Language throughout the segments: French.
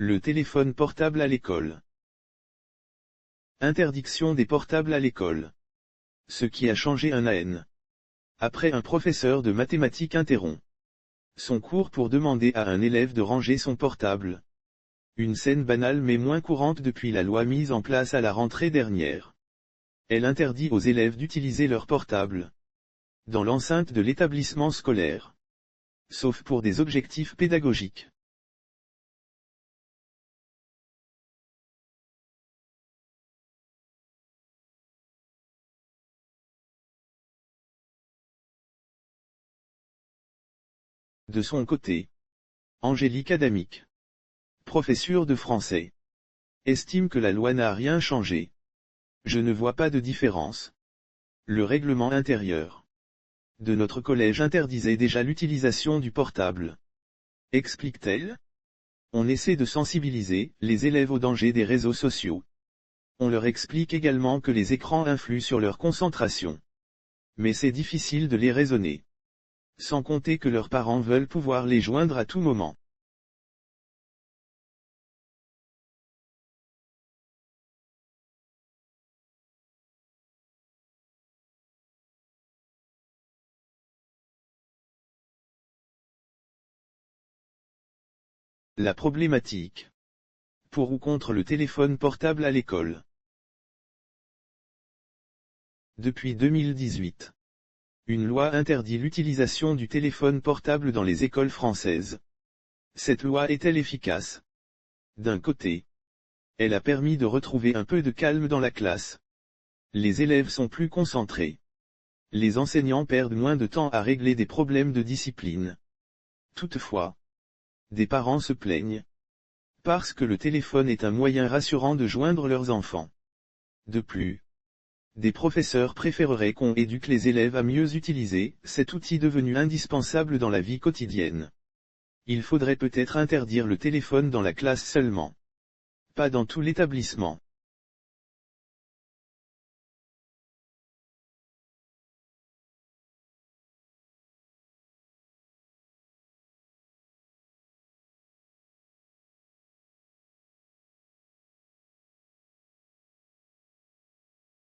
Le téléphone portable à l'école. Interdiction des portables à l'école. Ce qui a changé un AN. Après un professeur de mathématiques interrompt son cours pour demander à un élève de ranger son portable. Une scène banale mais moins courante depuis la loi mise en place à la rentrée dernière. Elle interdit aux élèves d'utiliser leur portable dans l'enceinte de l'établissement scolaire, sauf pour des objectifs pédagogiques. De son côté, Angélique Adamic, professeure de français, estime que la loi n'a rien changé. Je ne vois pas de différence. Le règlement intérieur de notre collège interdisait déjà l'utilisation du portable. Explique-t-elle? On essaie de sensibiliser les élèves au danger des réseaux sociaux. On leur explique également que les écrans influent sur leur concentration. Mais c'est difficile de les raisonner. Sans compter que leurs parents veulent pouvoir les joindre à tout moment. La problématique. Pour ou contre le téléphone portable à l'école. Depuis 2018. Une loi interdit l'utilisation du téléphone portable dans les écoles françaises. Cette loi est-elle efficace? D'un côté, elle a permis de retrouver un peu de calme dans la classe. Les élèves sont plus concentrés. Les enseignants perdent moins de temps à régler des problèmes de discipline. Toutefois, des parents se plaignent. Parce que le téléphone est un moyen rassurant de joindre leurs enfants. De plus, des professeurs préféreraient qu'on éduque les élèves à mieux utiliser cet outil devenu indispensable dans la vie quotidienne. Il faudrait peut-être interdire le téléphone dans la classe seulement. Pas dans tout l'établissement.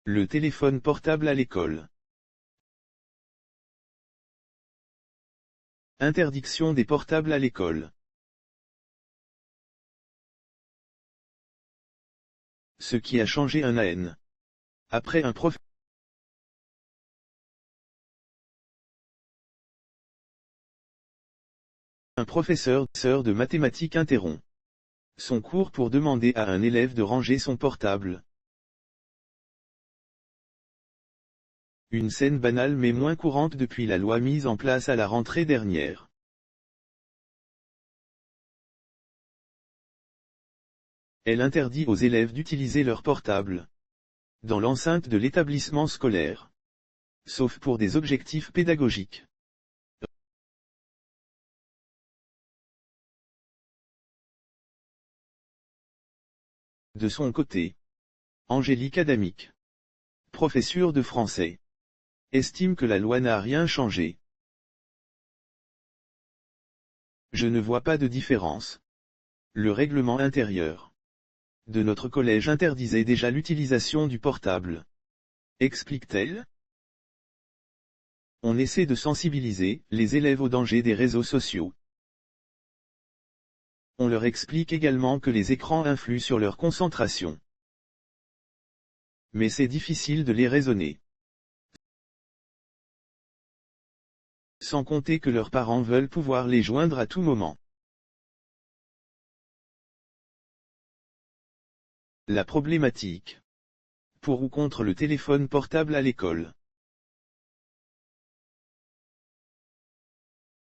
Le téléphone portable à l'école. Interdiction des portables à l'école. Ce qui a changé un AN. Après un professeur de mathématiques interrompt son cours pour demander à un élève de ranger son portable. Une scène banale mais moins courante depuis la loi mise en place à la rentrée dernière. Elle interdit aux élèves d'utiliser leur portable dans l'enceinte de l'établissement scolaire, sauf pour des objectifs pédagogiques. De son côté, Angélique Adamic, professeure de français, estime que la loi n'a rien changé. Je ne vois pas de différence. Le règlement intérieur de notre collège interdisait déjà l'utilisation du portable. Explique-t-elle? On essaie de sensibiliser les élèves au danger des réseaux sociaux. On leur explique également que les écrans influent sur leur concentration. Mais c'est difficile de les raisonner. Sans compter que leurs parents veulent pouvoir les joindre à tout moment. La problématique. Pour ou contre le téléphone portable à l'école.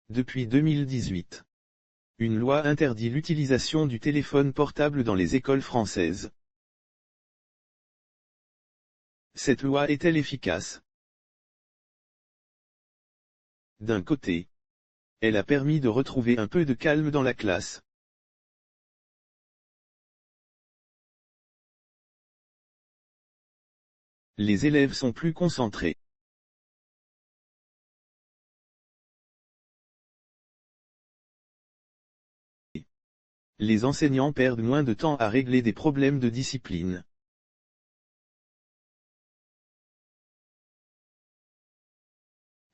Depuis 2018. Une loi interdit l'utilisation du téléphone portable dans les écoles françaises. Cette loi est-elle efficace? D'un côté, elle a permis de retrouver un peu de calme dans la classe. Les élèves sont plus concentrés. les enseignants perdent moins de temps à régler des problèmes de discipline.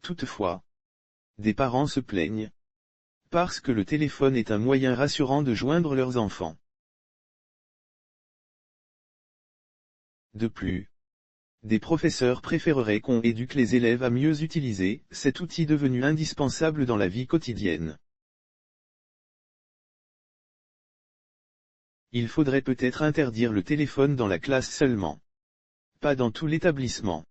Toutefois, des parents se plaignent, parce que le téléphone est un moyen rassurant de joindre leurs enfants. De plus, des professeurs préféreraient qu'on éduque les élèves à mieux utiliser cet outil devenu indispensable dans la vie quotidienne. Il faudrait peut-être interdire le téléphone dans la classe seulement. Pas dans tout l'établissement.